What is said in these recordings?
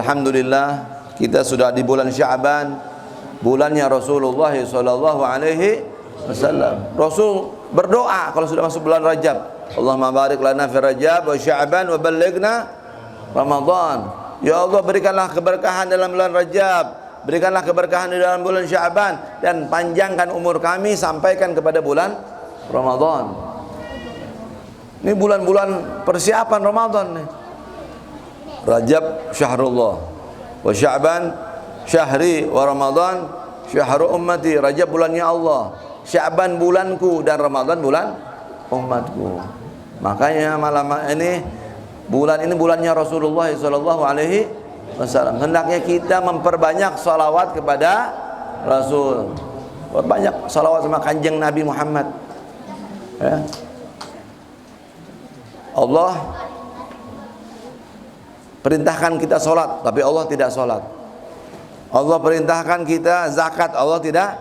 Alhamdulillah kita sudah di bulan Sya'ban, bulannya Rasulullah sallallahu alaihi wasallam. Rasul berdoa kalau sudah masuk bulan Rajab, Allahumma barik lana fi Rajab wa Sya'ban wa ballighna Ramadan. Ya Allah, berikanlah keberkahan dalam bulan Rajab, berikanlah keberkahan di dalam bulan Sya'ban, dan panjangkan umur kami sampaikan kepada bulan Ramadan. Ini bulan-bulan persiapan Ramadan nih. Rajab syahrullah, wa Sya'ban syahri, wa Ramadan syahru ummati. Rajab bulannya Allah, Sya'ban bulanku, dan Ramadan bulan umatku. Makanya malam ini, bulan ini bulannya Rasulullah sallallahu alaihi wasallam. Hendaknya kita memperbanyak salawat kepada Rasul, perbanyak salawat sama kanjeng Nabi Muhammad, ya. Allah perintahkan kita sholat, tapi Allah tidak sholat. Allah perintahkan kita zakat, Allah tidak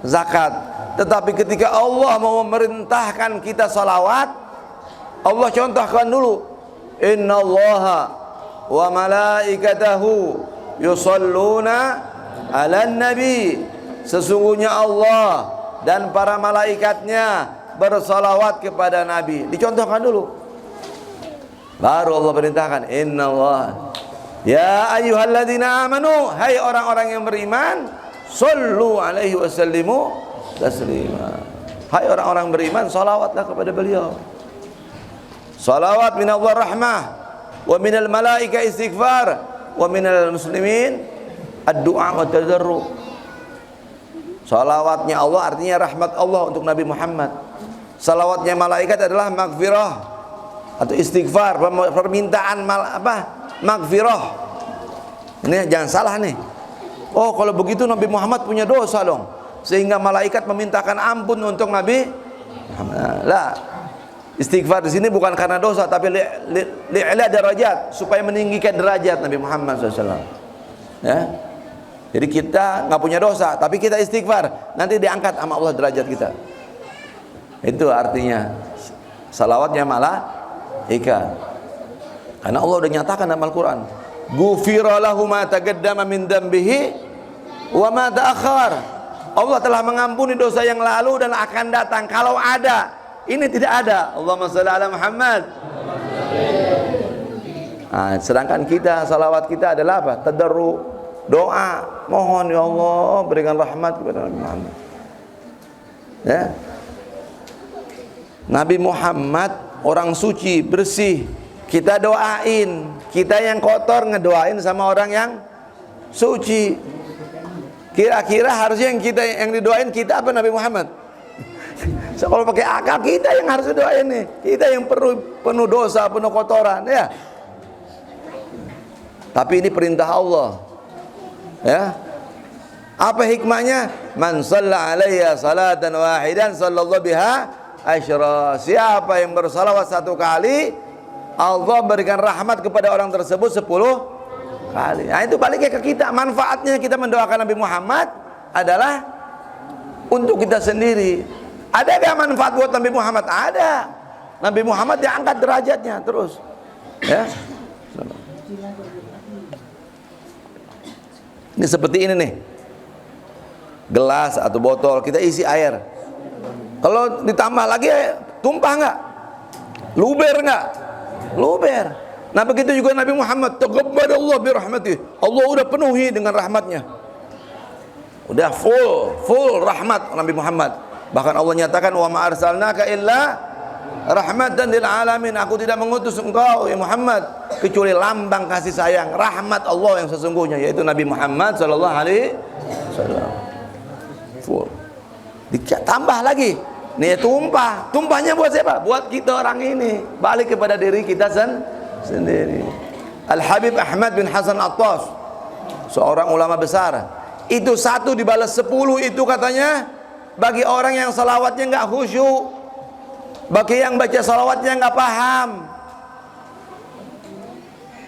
zakat. Tetapi ketika Allah mau memerintahkan kita salawat, Allah contohkan dulu, innallaha wa malaikatahu yusalluna ala nabi. Sesungguhnya Allah dan para malaikatnya bersalawat kepada Nabi. Dicontohkan dulu, baru Allah perintahkan, innallaha ya ayyuhalladzina amanu, hai orang-orang yang beriman, sallu alaihi wasallimu taslima. Hai orang-orang beriman, salawatlah kepada beliau. Salawat minallah rahmah, wa minal malaika istighfar, wa minal muslimin ad-du'a wa tadarru. Salawatnya Allah artinya rahmat Allah untuk Nabi Muhammad. Salawatnya malaikat adalah maghfirah atau istighfar, permintaan maghfirah. Ini jangan salah nih. Oh, kalau begitu Nabi Muhammad punya dosa dong, sehingga malaikat memintakan ampun untuk Nabi Muhammad. Lah, istighfar di sini bukan karena dosa, tapi li'la derajat, supaya meninggikan derajat Nabi Muhammad SAW. Ya. Jadi kita nggak punya dosa, tapi kita istighfar, nanti diangkat sama Allah derajat kita. Itu artinya salawatnya malaikat. Karena Allah sudah nyatakan dalam Al-Quran, ghufira lahu ma taqaddama min dambihi wa ma ta'akhkhar. Allah telah mengampuni dosa yang lalu dan akan datang. Kalau ada, ini tidak ada. Allahumma shalli ala Muhammad. Nah, sedangkan kita, salawat kita adalah apa? Tadarru, doa, mohon ya Allah berikan rahmat kepada Nabi Muhammad. Ya. Nabi Muhammad orang suci, bersih. Kita doain. Kita yang kotor ngedoain sama orang yang suci. Kira-kira harusnya yang didoain kita apa Nabi Muhammad? So, kalau pakai akal, kita yang harus doain nih. Kita yang penuh dosa, penuh kotoran, ya. Tapi ini perintah Allah, ya. Apa hikmahnya? Man shalla alaiya salatan wahidan sallallahu biha asyra. Siapa yang bersalawat satu kali, Allah berikan rahmat kepada orang tersebut 10 kali. Nah, itu baliknya ke kita. Manfaatnya kita mendoakan Nabi Muhammad adalah untuk kita sendiri. Ada gak manfaat buat Nabi Muhammad? Ada. Nabi Muhammad diangkat derajatnya terus, ya. Ini seperti ini nih, gelas atau botol kita isi air. Kalau ditambah lagi, tumpah nggak? Luber nggak? Luber. Nah begitu juga Nabi Muhammad, taqabbadallahu bi rahmatih. Allah udah penuhi dengan rahmatnya. Udah full rahmat Nabi Muhammad. Bahkan Allah nyatakan, wa ma arsalnaka illa rahmatan lil alamin. Aku tidak mengutus engkau ya Muhammad kecuali lambang kasih sayang, rahmat Allah yang sesungguhnya, yaitu Nabi Muhammad sallallahu alaihi wasallam. Full. Ditambah lagi, nih tumpah. Tumpahnya buat siapa? Buat kita orang ini. Balik kepada diri kita sendiri. Al-Habib Ahmad bin Hasan Attas, seorang ulama besar, itu 1 dibalas 10 itu katanya bagi orang yang salawatnya nggak khusyuk, bagi yang baca salawatnya nggak paham.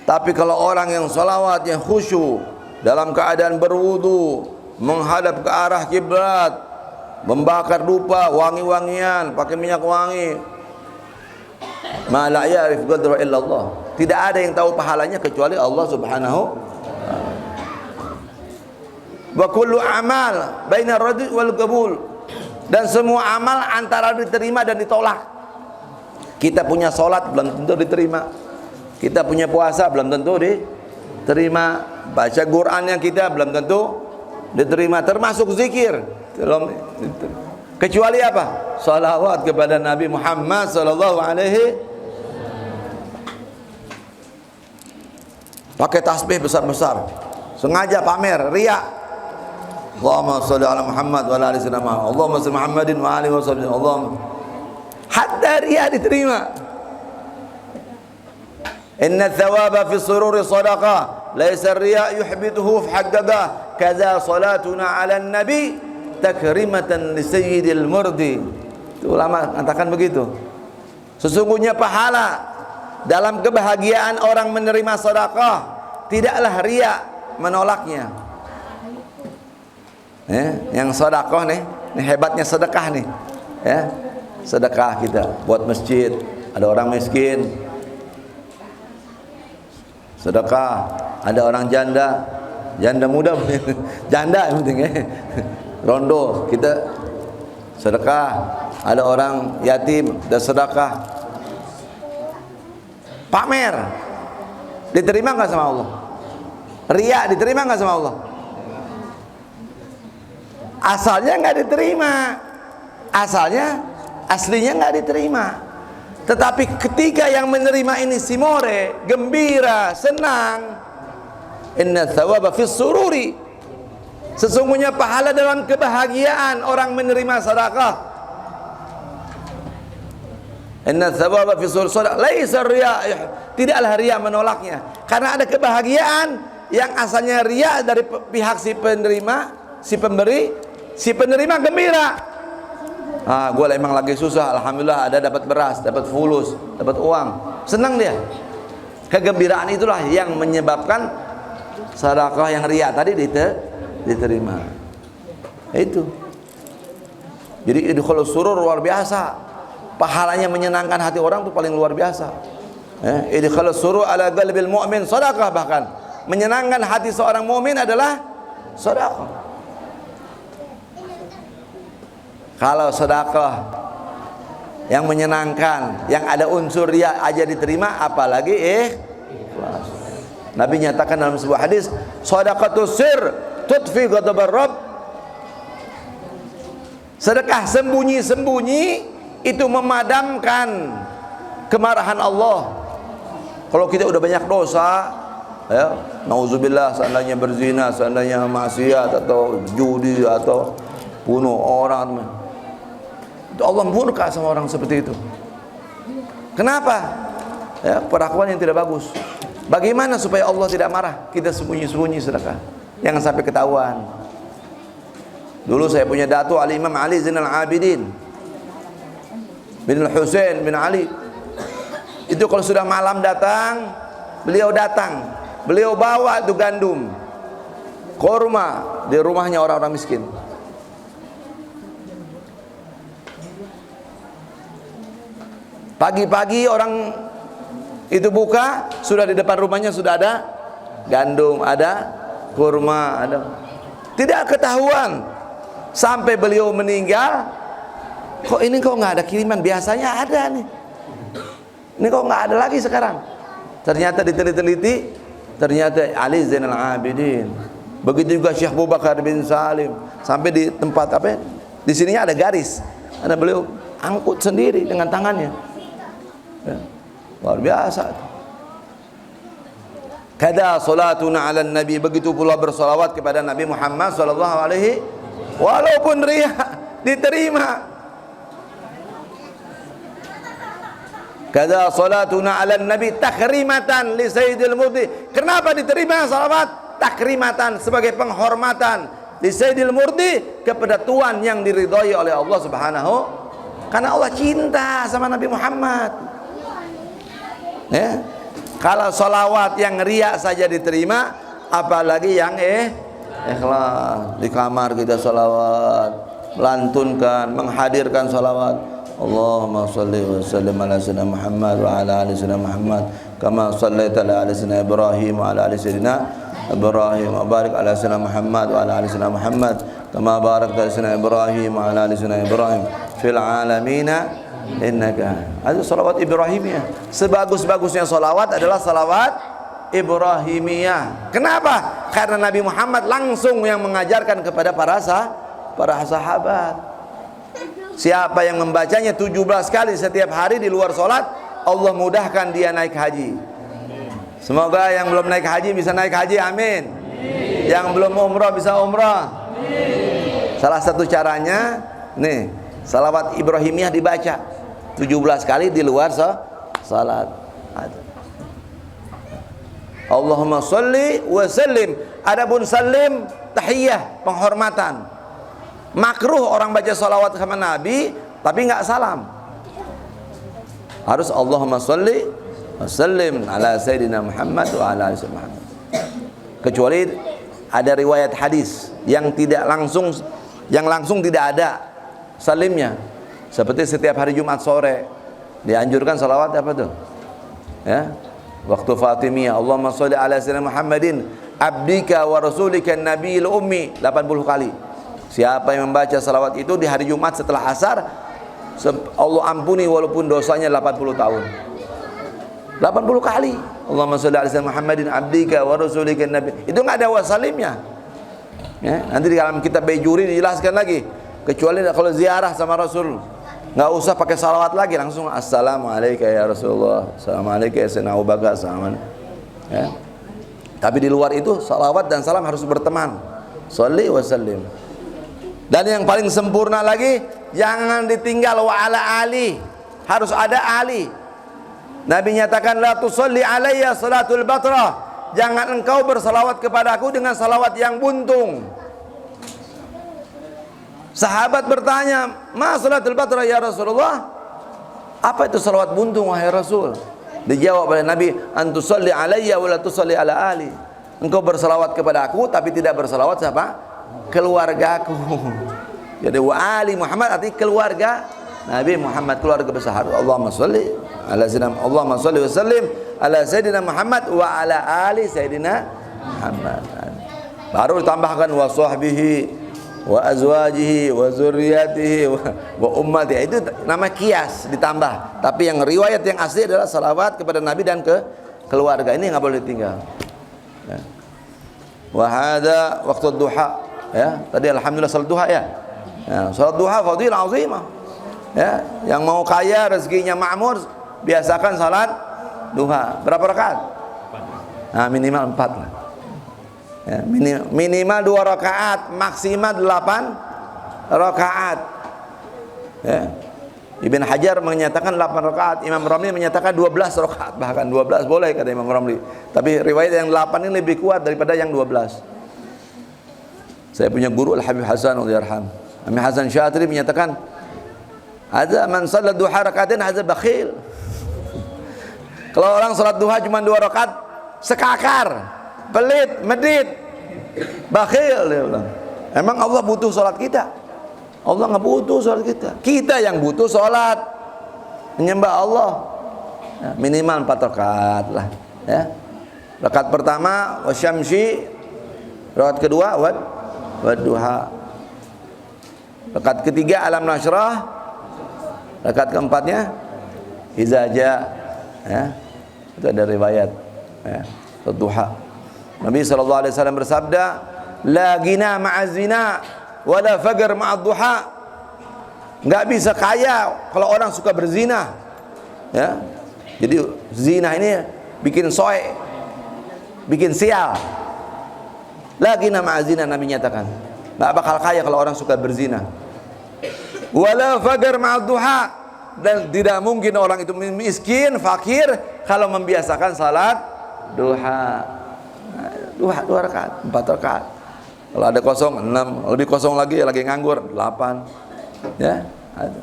Tapi kalau orang yang salawatnya khusyuk, dalam keadaan berwudu, menghadap ke arah kiblat, membakar dupa, wangi-wangian, pakai minyak wangi, ma la ya'rif qadra illallah, tidak ada yang tahu pahalanya kecuali Allah Subhanahu wa kullu amal baina raddi wal qabul, dan semua amal antara diterima dan ditolak. Kita punya sholat belum tentu diterima, kita punya puasa belum tentu diterima, baca Quran yang kita belum tentu diterima, termasuk zikir belum, kecuali apa? Salawat kepada Nabi Muhammad sallallahu alaihi, pakai tasbih besar-besar, sengaja pamer, riya. Allahumma sholli ala Muhammad wa ala ali sayyidina Muhammad, Allahumma sholli Muhammadin wa alihi wasallam, Allahumma, hatta riya diterima. Inna thawaba fi sururi sadaqah, laisa riya yuhbituhu haqqaqah, kaza salatuna ala nabi takrimatan li sayyidil murdi. Itu ulama katakan begitu. Sesungguhnya pahala dalam kebahagiaan orang menerima sedekah, tidaklah riya menolaknya. Yang sedekah nih hebatnya sedekah nih. Ya, sedekah kita buat masjid, ada orang miskin, sedekah, ada orang janda muda, janda yang penting ya. Rondo kita sedekah, ada orang yatim dan sedekah. Pamer diterima nggak sama Allah? Riya diterima nggak sama Allah? Asalnya nggak diterima, aslinya nggak diterima. Tetapi ketika yang menerima ini simore, gembira, senang, inna thawaba fis sururi, sesungguhnya pahala dalam kebahagiaan orang menerima sedekah. Inna thawaba fis sururi laisa riya, tidaklah riya menolaknya, karena ada kebahagiaan yang asalnya riya dari pihak si penerima, si pemberi. Si penerima gembira, gue emang lagi susah, alhamdulillah ada dapat beras, dapat fulus, dapat uang, senang dia. Kegembiraan itulah yang menyebabkan sedekah yang riya tadi diterima. Itu. Jadi idkhulus surur luar biasa, pahalanya menyenangkan hati orang itu paling luar biasa. Idkhulus surur ala qalbil mu'min sedekah, bahkan menyenangkan hati seorang mukmin adalah sedekah. Kalau sedekah yang menyenangkan, yang ada unsur riya aja diterima, apalagi ikhlas. Nabi nyatakan dalam sebuah hadis, shadaqatus sir tudfi ghadabar rabb. Sedekah sembunyi-sembunyi itu memadamkan kemarahan Allah. Kalau kita udah banyak dosa, ya, nauzubillah, seandainya berzina, seandainya maksiat atau judi atau bunuh orang, Allah murka sama orang seperti itu. Kenapa? Ya, perlakuan yang tidak bagus. Bagaimana supaya Allah tidak marah? Kita sembunyi-sembunyi sedekah, jangan sampai ketahuan. Dulu saya punya dato Al-Imam Ali Zainal Abidin bin Husain bin Ali. Itu kalau sudah malam datang, beliau bawa itu gandum, korma di rumahnya orang-orang miskin. Pagi-pagi orang itu buka, sudah di depan rumahnya sudah ada gandum, ada kurma, ada. Tidak ketahuan sampai beliau meninggal. Kok ini kok nggak ada kiriman? Biasanya ada nih. Ini kok nggak ada lagi sekarang? Ternyata diteliti, ternyata Ali Zainal Abidin. Begitu juga Syekh Abu Bakar bin Salim. Sampai di tempat apa? Di sininya ada garis. Ada beliau angkut sendiri dengan tangannya. Ya, luar biasa. Kada salatuna ala nabi, begitu pula bersolawat kepada Nabi Muhammad sallallahu alaihi, walaupun riya diterima. Kada salatuna ala nabi takrimatan li sayyidil murdi. Kenapa diterima salawat? Takrimatan, sebagai penghormatan li sayyidil murdi, kepada tuan yang diridhai oleh Allah Subhanahu, karena Allah cinta sama Nabi Muhammad. Ya. Kalau solawat yang riya saja diterima, apalagi yang ikhlas. Di kamar kita solawat, melantunkan, menghadirkan solawat. Allahumma salli wa sallim ala sayyidina Muhammad wa ala ali sayyidina Muhammad kama sallaita ala sayyidina Ibrahim wa ala ali sayyidina Ibrahim wa barik ala sayyidina Muhammad wa ala ali sayyidina Muhammad kama barakta ala sayyidina Ibrahim wa ala ali sayyidina Ibrahim fil alamin innaka. Itu salawat Ibrahimiyah. Sebagus-bagusnya salawat adalah salawat Ibrahimiyah. Kenapa? Karena Nabi Muhammad langsung yang mengajarkan kepada para sahabat. Siapa yang membacanya 17 kali setiap hari di luar sholat, Allah mudahkan dia naik haji. Semoga yang belum naik haji bisa naik haji, amin. Yang belum umrah bisa umrah. Salah satu caranya nih, salawat Ibrahimiyah dibaca 17 kali di luar salat. Allahumma sholli wa sallim. Adapun salim tahiyah, penghormatan. Makruh orang baca salawat sama Nabi tapi enggak salam. Harus Allahumma sholli wa sallim ala sayyidina Muhammad wa ala ali sayyidina Muhammad. Kecuali ada riwayat hadis yang langsung tidak ada salimnya. Seperti setiap hari Jumat sore dianjurkan salawat apa tuh? Ya. Waktu Fatimiyah, Allahumma sholli ala sayyidina Muhammadin abdika wa rasulika nabiyil ummi 80 kali. Siapa yang membaca salawat itu di hari Jumat setelah asar, Allah ampuni walaupun dosanya 80 tahun. 80 kali. Allahumma sholli ala sayyidina Muhammadin abdika wa rasulika nabi. Itu enggak ada wasalimnya. Ya, nanti di dalam kitab Bejuri dijelaskan lagi. Kecuali kalau ziarah sama Rasul, nggak usah pakai salawat lagi, langsung assalamualaikum ya Rasulullah, assalamualaikum ya Sayyidina Abu Bakar, ya. Tapi di luar itu salawat dan salam harus berteman. Sholli wa sallim. Dan yang paling sempurna lagi, jangan ditinggal wa ala ali. Harus ada ali. Nabi nyatakan la tusalli alayya salatul batrah. Jangan engkau bersalawat kepadaku dengan salawat yang buntung. Sahabat bertanya, "Ma salatul batrah ya Rasulullah?" Apa itu salawat buntung wahai Rasul? Dijawab oleh Nabi, "Antusalli alayya wa la tusalli ala ali." Engkau bersalawat kepada aku tapi tidak bersalawat siapa? Keluargaku. Jadi wa ali Muhammad artinya keluarga Nabi Muhammad, keluarga besar. Allahumma sholli ala sayyidina, Allahumma sholli wa sallim ala sayyidina Muhammad wa ala ali sayyidina Muhammad. Baru ditambahkan wa sahbihi wa azwajihi wa zurriyatihi wa ummati. Itu nama kias ditambah. Tapi yang riwayat yang asli adalah salawat kepada Nabi dan ke keluarga. Ini nggak boleh tinggal. Ya. Wa hadza waqtu duha. Ya, tadi alhamdulillah salat duha ya. Ya, salat duha fadilah azimah. Ya, yang mau kaya rezekinya makmur biasakan salat duha. Berapa rakaat? Nah, minimal 4 lah. Ya, minimal 2 rakaat, maksimal 8 rakaat. Ya. Ibn Hajar menyatakan 8 rakaat, Imam Ramli menyatakan 12 rakaat, bahkan 12 boleh kata Imam Ramli. Tapi riwayat yang 8 ini lebih kuat daripada yang 12. Saya punya guru Al-Habib Hasan radhiyallahu anhu. Hasan Syatri menyatakan, "Ada man salat duha rakaatain hadza bakhil." Kalau orang salat duha cuma 2 rakaat, sekakar, pelit, medit, bakhil, dia bilang. Emang Allah butuh salat kita? Allah nggak butuh salat kita. Kita yang butuh salat, menyembah Allah. Ya, minimal 4 rakaat lah. Ya. Rakaat pertama wasyamsi, rakaat kedua wadduha, rakaat ketiga alam nashrah, rakaat keempatnya iza jaa. Ya. Itu ada riwayat. Ya. Duha. Nabi SAW bersabda, la gina ma'az zina wa la faqr ma'ad duha. Enggak bisa kaya kalau orang suka berzina. Ya. Jadi zina ini bikin soe, bikin sial. La gina ma'az zina, Nabi nyatakan. Enggak bakal kaya kalau orang suka berzina. Wa la faqr ma'ad duha, dan tidak mungkin orang itu miskin, fakir kalau membiasakan salat duha. 2 rakaat, 4 rakaat. Kalau ada kosong 6, lebih kosong lagi nganggur 8. Ya, ada.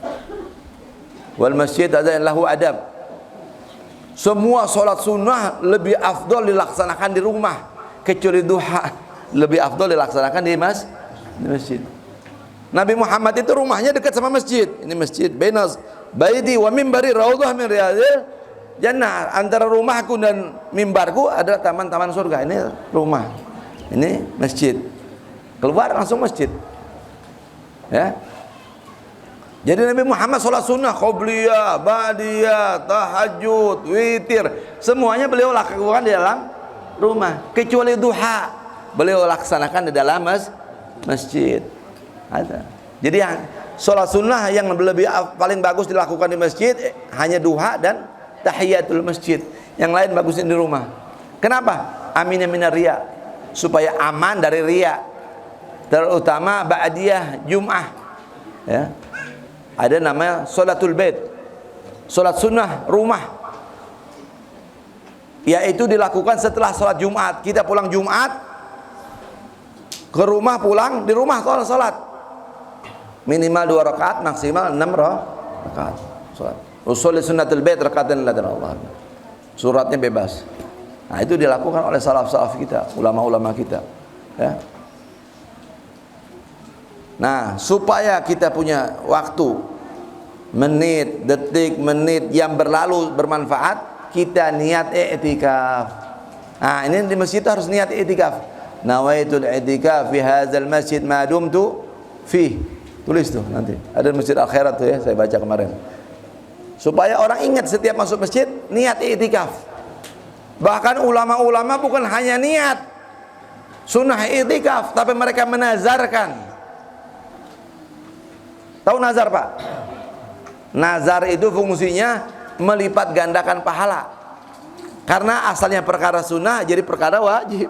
Wal masjid ada yang lahu adab. Semua salat sunnah lebih afdol dilaksanakan di rumah, kecuali duha lebih afdol dilaksanakan di masjid. Nabi Muhammad itu rumahnya dekat sama masjid. Ini masjid bainas baiti wa mimbari raudhah min riyadil jannah. Antara rumahku dan mimbarku ada taman-taman surga. Ini rumah. Ini masjid. Keluar langsung masjid. Ya. Jadi Nabi Muhammad sholat sunnah, qobliyah, ba'diyah, tahajud, witir, semuanya beliau lakukan di dalam rumah, kecuali duha beliau laksanakan di dalam masjid. Ada. Jadi yang sholat sunnah yang lebih paling bagus dilakukan di masjid hanya duha dan tahiyatul masjid. Yang lain bagusnya di rumah. Kenapa? Aminnya minar riya, supaya aman dari riya, terutama ba'diyah Jum'ah. Ya. Ada namanya sholatul bait, sholat sunnah rumah, yaitu dilakukan setelah sholat Jumat. Kita pulang Jumat ke rumah, pulang di rumah sholat minimal 2 rakaat, maksimal 6 rakaat sholat. Usul sunnatul bait rakaatain lillahi Allah. Suratnya bebas. Nah, itu dilakukan oleh salaf-salaf kita, ulama-ulama kita. Ya. Nah, supaya kita punya waktu, menit, detik, menit yang berlalu bermanfaat, kita niat i'tikaf. Nah, ini di masjid harus niat i'tikaf. Nawaitul i'tikaf fi hadzal masjid ma dumtu fi. Tulis tuh nanti. Ada Masjid Al-Khairat tuh ya, saya baca kemarin. Supaya orang ingat setiap masuk masjid niat i'tikaf. Bahkan ulama-ulama bukan hanya niat sunnah i'tikaf, tapi mereka menazarkan. Tahu nazar, Pak? Nazar itu fungsinya melipat gandakan pahala. Karena asalnya perkara sunnah jadi perkara wajib.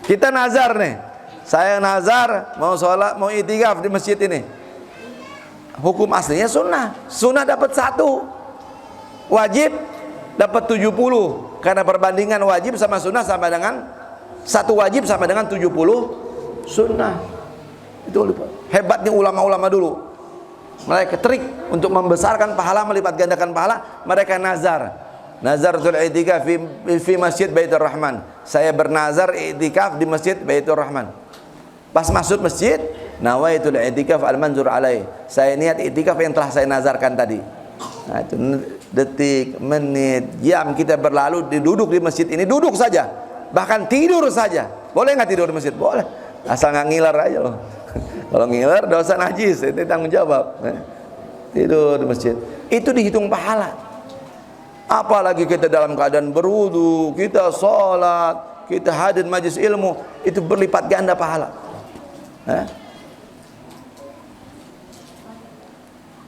Kita nazar nih, saya nazar mau sholat, mau i'tikaf di masjid ini. Hukum aslinya sunnah. Sunnah dapat 1, wajib dapat 70. Karena perbandingan wajib sama sunnah sama dengan 1 wajib sama dengan 70 sunnah. Itu hebatnya ulama-ulama dulu. Mereka trik untuk membesarkan pahala, melipat gandakan pahala. Mereka nazar. Nazartul i'tikaf fi Masjid Baitur Rahman. Saya bernazar i'tikaf di Masjid Baitur Rahman. Pas masuk masjid, nawaitul i'tikaf al-manzur alai. Saya niat i'tikaf yang telah saya nazarkan tadi. Nah, itu detik, menit, jam kita berlalu duduk di masjid ini, duduk saja. Bahkan tidur saja. Boleh nggak tidur di masjid? Boleh. Asal nggak ngiler aja loh. Kalau ngiler dosa najis, itu tanggung jawab. Tidur di masjid itu dihitung pahala. Apalagi kita dalam keadaan berwudu, kita sholat, kita hadir majelis ilmu, itu berlipat ganda pahala.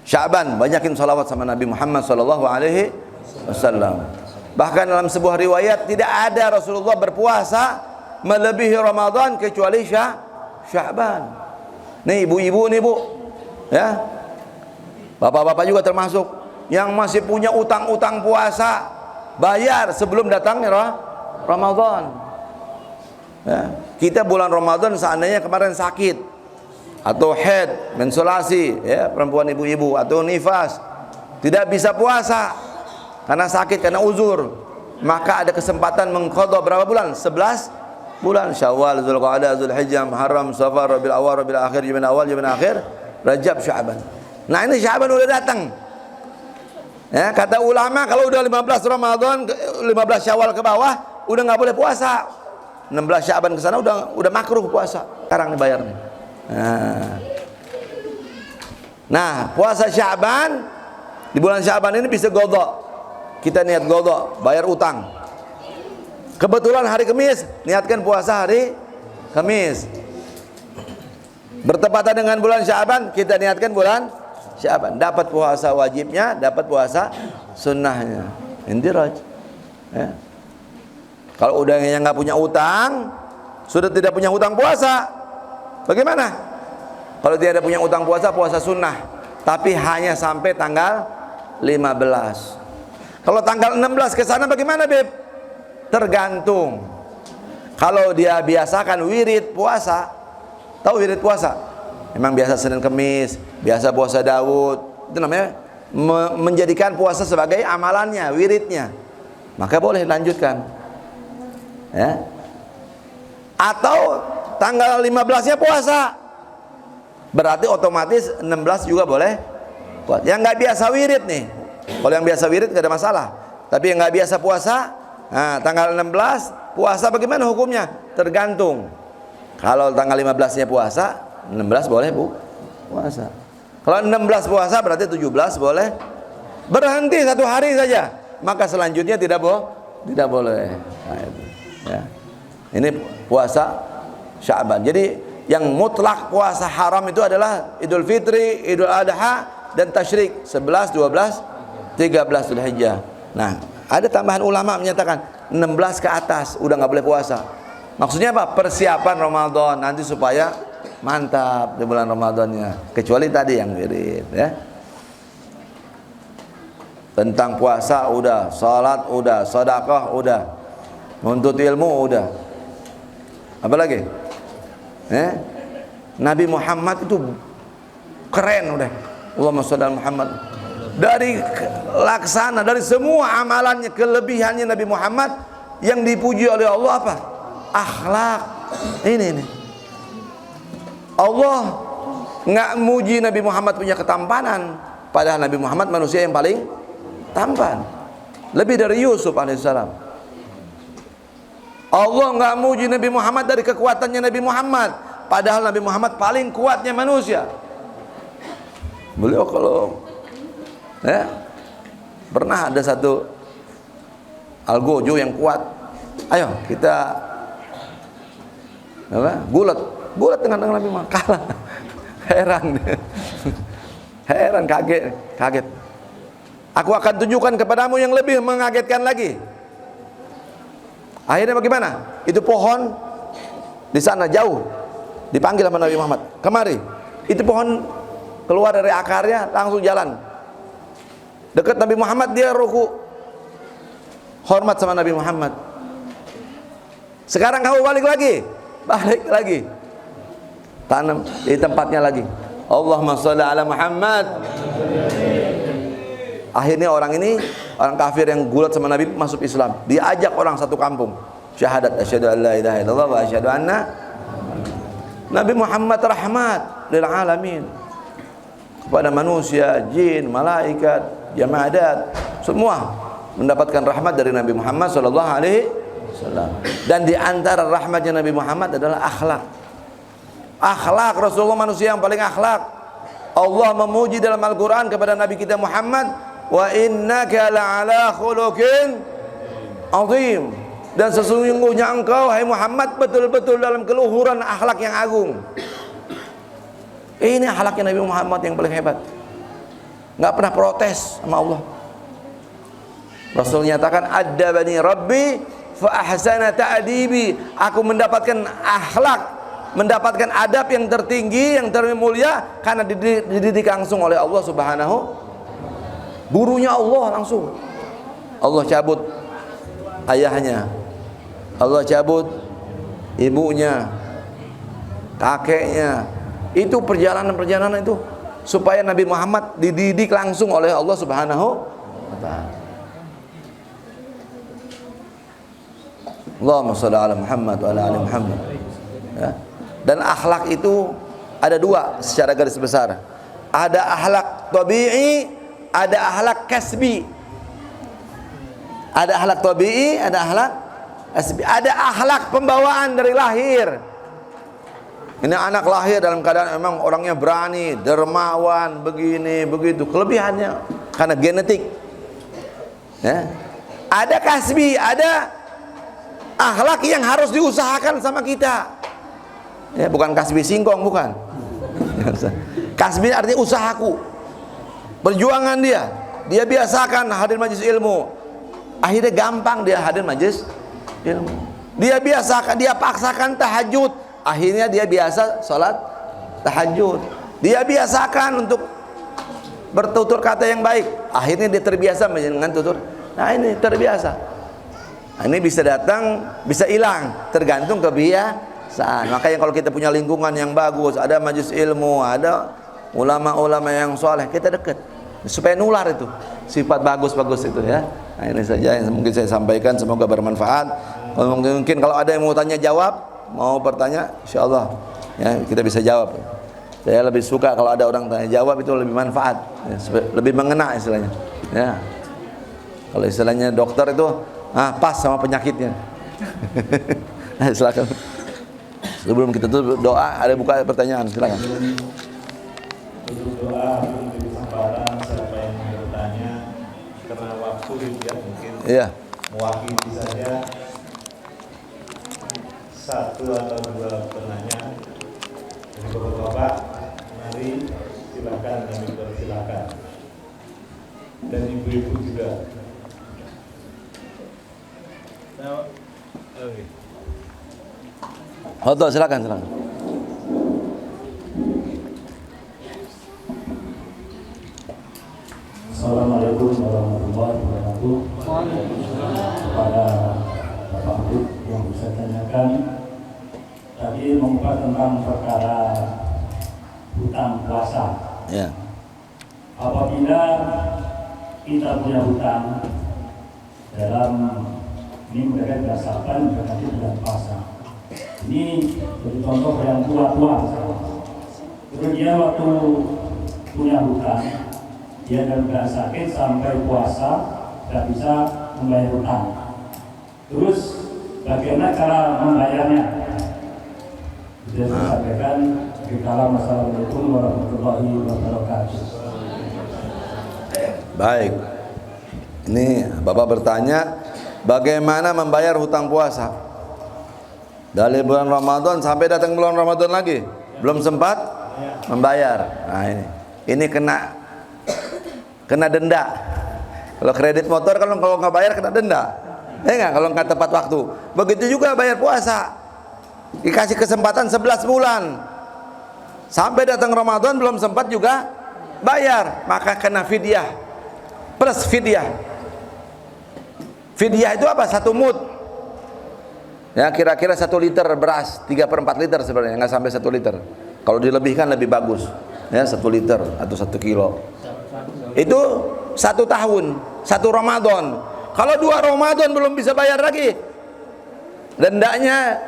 Sya'ban, banyakin sholawat sama Nabi Muhammad SAW. Bahkan dalam sebuah riwayat tidak ada Rasulullah berpuasa melebihi Ramadan kecuali Sya'ban. Nih ibu-ibu nih Bu, ya, bapak-bapak juga termasuk yang masih punya utang-utang puasa, bayar sebelum datangnya Ramadan. Ya. Kita bulan Ramadan seandainya kemarin sakit atau haid, menstruasi, ya, perempuan ibu-ibu atau nifas, tidak bisa puasa karena sakit, karena uzur, maka ada kesempatan mengqadha berapa bulan? 11 bulan. Syawal, Zulqa'dah, Zulhijjah, Muharram, Safar, Rabiul Awal, Rabiul Akhir, Jumadil Awal, Jumadil Akhir, Rajab, Sya'ban. Nah, ini Sya'ban udah datang. Ya, kata ulama kalau udah 15 Ramadan, 15 Syawal ke bawah udah nggak boleh puasa. 16 Sya'ban ke sana udah makruh puasa. Sekarang dibayar nih. Nah, puasa Sya'ban di bulan Sya'ban ini bisa qadha. Kita niat qadha, bayar utang. Kebetulan hari Kamis, niatkan puasa hari Kamis. Bertepatan dengan bulan Sya'ban, kita niatkan bulan Sya'ban. Dapat puasa wajibnya, dapat puasa sunnahnya. Indiraj. Ya. Kalau udah yang nggak punya utang, sudah tidak punya utang puasa, bagaimana? Kalau tidak ada punya utang puasa, puasa sunnah, tapi hanya sampai tanggal 15. Kalau tanggal 16 ke sana bagaimana, Beb? Tergantung. Kalau dia biasakan wirid puasa, tahu wirid puasa? Memang biasa Senin Kemis, biasa puasa Daud, itu namanya menjadikan puasa sebagai amalannya, wiridnya, maka boleh lanjutkan. Ya. Atau tanggal 15-nya puasa, berarti otomatis 16 juga boleh. Yang nggak biasa wirid nih, kalau yang biasa wirid nggak ada masalah. Tapi yang nggak biasa puasa, Nah, tanggal 16 puasa bagaimana hukumnya? Tergantung. Kalau tanggal 15-nya puasa, 16 boleh puasa. Kalau 16 puasa berarti 17 boleh berhenti 1 hari saja. Maka selanjutnya tidak boleh. Nah, itu, ya. Ini puasa Sya'ban. Jadi yang mutlak puasa haram itu adalah Idul Fitri, Idul Adha, dan Tasyrik 11, 12, 13 Dzulhijjah. Nah, ada tambahan ulama menyatakan 16 ke atas udah nggak boleh puasa. Maksudnya apa? Persiapan Ramadan nanti supaya mantap di bulan Ramadannya. Kecuali tadi yang wirid, ya. Tentang puasa udah, salat udah, sedekah udah, menuntut ilmu udah. Apa lagi? Nabi Muhammad itu keren udah. Allahumma shalli ala Muhammad. Dari laksana, dari semua amalannya, kelebihannya Nabi Muhammad yang dipuji oleh Allah apa? Akhlak. Ini. Allah nggak muji Nabi Muhammad punya ketampanan, padahal Nabi Muhammad manusia yang paling tampan, lebih dari Yusuf alaihissalam. Allah nggak muji Nabi Muhammad dari kekuatannya Nabi Muhammad, padahal Nabi Muhammad paling kuatnya manusia. Beliau kalau pernah ada satu algojo yang kuat, ayo kita gulat dengan Nabi Muhammad, kalah. Heran, kaget. Aku akan tunjukkan kepadamu yang lebih mengagetkan lagi. Akhirnya bagaimana? Itu pohon di sana jauh dipanggil sama Nabi Muhammad, kemari. Itu pohon keluar dari akarnya langsung jalan. Dekat Nabi Muhammad dia ruku, hormat sama Nabi Muhammad. Sekarang kamu balik lagi, tanam di tempatnya lagi. Allahumma sholli ala Muhammad. Akhirnya orang kafir yang gulat sama Nabi masuk Islam. Diajak orang satu kampung syahadat, asyhadu an la ilaha illallah wa asyhadu anna Nabi Muhammad rahmat lil alamin, kepada manusia, jin, malaikat, jamadat, semua mendapatkan rahmat dari Nabi Muhammad sallallahu alaihi wasallam. Dan di antara rahmatnya Nabi Muhammad adalah akhlak. Akhlak Rasulullah manusia yang paling akhlak. Allah memuji dalam Al-Qur'an kepada Nabi kita Muhammad, wa innaka la'ala khuluqin azim. Dan sesungguhnya engkau hai Muhammad betul-betul dalam keluhuran akhlak yang agung. Ini akhlaknya Nabi Muhammad yang paling hebat. Nggak pernah protes sama Allah. Rasul nyatakan, addabani Rabbi fa ahsana ta'dibi. Aku mendapatkan akhlak, mendapatkan adab yang tertinggi, yang termulia karena dididik langsung oleh Allah Subhanahu. Gurunya Allah langsung. Allah cabut ayahnya, Allah cabut ibunya, kakeknya. Itu perjalanan itu supaya Nabi Muhammad dididik langsung oleh Allah Subhanahu wa ta'ala. Allahumma shalli ala Muhammad wa ala ali Muhammad. Ya. Dan akhlak itu ada dua secara garis besar. Ada akhlak tabi'i, ada akhlak kasbi. Ada akhlak tabi'i, ada akhlak kasbi. Ada akhlak pembawaan dari lahir. Ini anak lahir dalam keadaan memang orangnya berani, dermawan, begini, begitu. Kelebihannya karena genetik. Ya. Ada kasbi, ada akhlak yang harus diusahakan sama kita. Ya, bukan kasbi singkong, bukan. Kasbi artinya usahaku, perjuangan dia biasakan hadir majelis ilmu, akhirnya gampang dia hadir majelis ilmu. Dia biasakan, dia paksakan tahajud, akhirnya dia biasa sholat tahajud. Dia biasakan untuk bertutur kata yang baik, akhirnya dia terbiasa dengan tutur. Nah ini terbiasa. Nah, ini bisa datang, bisa hilang, tergantung kebiasaan. Makanya kalau kita punya lingkungan yang bagus, ada majelis ilmu, ada ulama-ulama yang soleh, kita dekat supaya nular itu sifat bagus-bagus itu ya. Nah ini saja yang mungkin saya sampaikan, semoga bermanfaat. Mungkin kalau ada yang mau tanya jawab, mau bertanya, insyaallah ya kita bisa jawab. Saya lebih suka kalau ada orang tanya jawab, itu lebih manfaat, ya, lebih mengena istilahnya. Ya. Kalau istilahnya dokter itu Pas sama penyakitnya. Silakan. Sebelum kita tutup doa, ada buka pertanyaan, silakan. Untuk doa, untuk kesempatan siapa yang mau bertanya, karena waktu ya mungkin mewakili saja satu atau dua penanya. Jadi bapak-bapak, mari silakan kami persilakan, dan ibu-ibu juga. Silakan. Assalamualaikum warahmatullahi wabarakatuh. Kepada Bapak Ibu yang bisa tanyakan, tadi mengungkap tentang perkara hutang puasa. Ya. Apabila kita punya hutang dalam ini mereka berdasarkan berarti bulan puasa. Ini jadi contoh yang tua-tua. Terus dia waktu punya hutang, dia dalam sakit sampai puasa tidak bisa membayar hutang. Terus bagaimana cara membayarnya? Sudah saya sampaikan di kalam. Assalamualaikum warahmatullahi wabarakatuh. Baik. Ini Bapak bertanya, bagaimana membayar hutang puasa? Dari bulan Ramadan sampai datang bulan Ramadan lagi, belum sempat membayar. Nah ini kena denda. Kalau kredit motor kalau nggak bayar kena denda. Enggak, kalau nggak tepat waktu. Begitu juga bayar puasa. Dikasih kesempatan 11 bulan. Sampai datang Ramadan belum sempat juga bayar, maka kena fidyah. Plus fidyah. Fidyah itu apa? 1 mud. Ya, kira-kira 1 liter beras, 3/4 liter sebenarnya, nggak sampai 1 liter. Kalau dilebihkan lebih bagus. Ya, 1 liter atau 1 kilo. Itu 1 tahun, 1 Ramadan. Kalau 2 Ramadan belum bisa bayar lagi, dendanya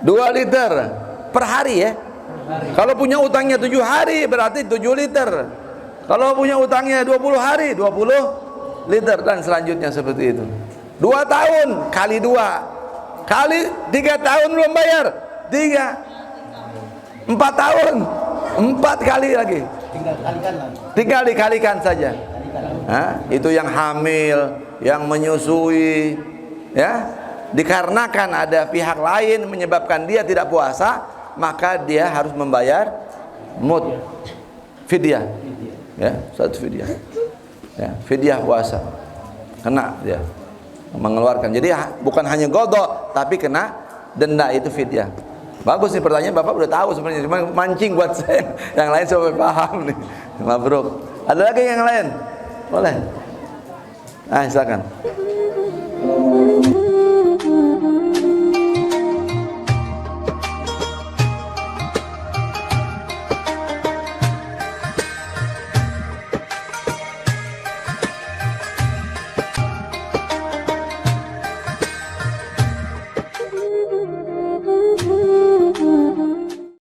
2 liter per hari ya. Kalau punya utangnya 7 hari berarti 7 liter. Kalau punya utangnya 20 hari 20 liter dan selanjutnya seperti itu. 2 tahun kali 2 kali 3 tahun belum bayar 3. 4 tahun 4 kali lagi. Tinggal dikalikan saja. Itu yang hamil, yang menyusui, ya, dikarenakan ada pihak lain menyebabkan dia tidak puasa, maka dia harus membayar mud, fidyah, ya, 1 fidyah, ya, fidyah puasa, kena dia mengeluarkan. Jadi bukan hanya qadha, tapi kena denda, itu fidyah. Bagus nih pertanyaan, Bapak udah tahu sebenarnya, cuma mancing buat saya yang lain supaya paham nih. Mabruk. Ada lagi yang lain? Boleh. Silakan.